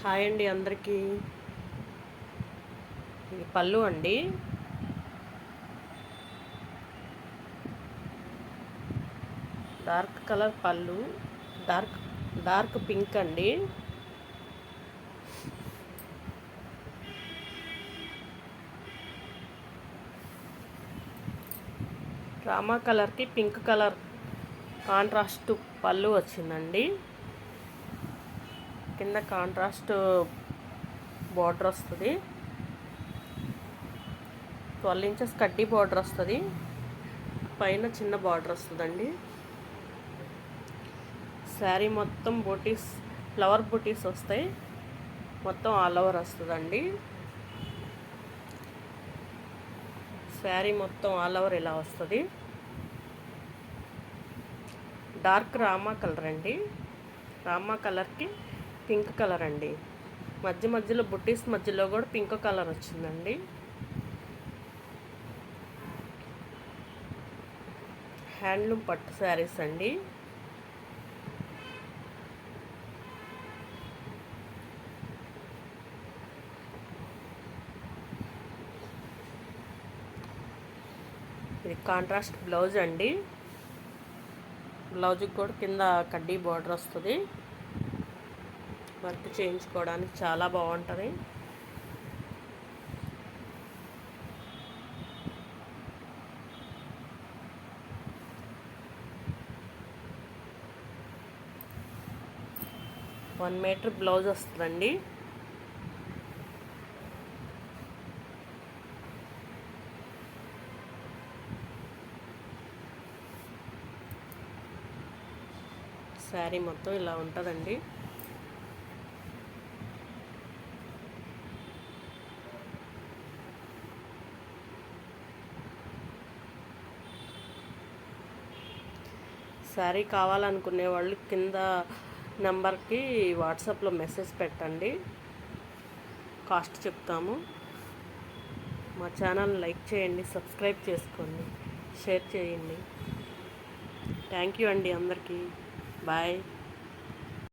Hi అండి అందరికీ. ఇది పళ్ళు అండి. డార్క్ కలర్ పళ్ళు, డార్క్ డార్క్ పింక్ అండి. రామా కలర్కి పింక్ కలర్ కాంట్రాస్ట్ పళ్ళు వచ్చిందండి. కింద కాంట్రాస్ట్ బార్డర్ వస్తుంది. 12 ఇంచెస్ కడ్డీ బార్డర్ వస్తుంది. పైన చిన్న బార్డర్ వస్తుందండి. శారీ మొత్తం బూటీస్, ఫ్లవర్ బూటీస్ వస్తాయి. మొత్తం ఆల్ ఓవర్ వస్తుందండి. శారీ మొత్తం ఆల్ ఓవర్ ఇలా వస్తుంది. డార్క్ రామా కలర్ అండి. రామా కలర్కి పింక్ కలర్ అండి. మధ్యలో బుట్టీస్ మధ్యలో కూడా పింక్ కలర్ వచ్చిందండి. హ్యాండ్లూమ్ పట్టు శారీస్ అండి. ఇది కాంట్రాస్ట్ బ్లౌజ్ అండి. బ్లౌజ్కి కూడా కింద కడ్డీ బార్డర్ వస్తుంది. వర్క్ చేయించుకోవడానికి చాలా బాగుంటుంది. వన్ మీటర్ బ్లౌజ్ వస్తుందండి. శారీ మొత్తం ఇలా ఉంటుందండి. శారీ కావాలనుకునే వాళ్ళు కింద నెంబర్కి వాట్సాప్లో మెసేజ్ పెట్టండి, కాస్ట్ చెప్తాము. మా ఛానల్ లైక్ చేయండి, సబ్స్క్రైబ్ చేసుకోండి, షేర్ చేయండి. థ్యాంక్ యూ అండి అందరికీ. బాయ్.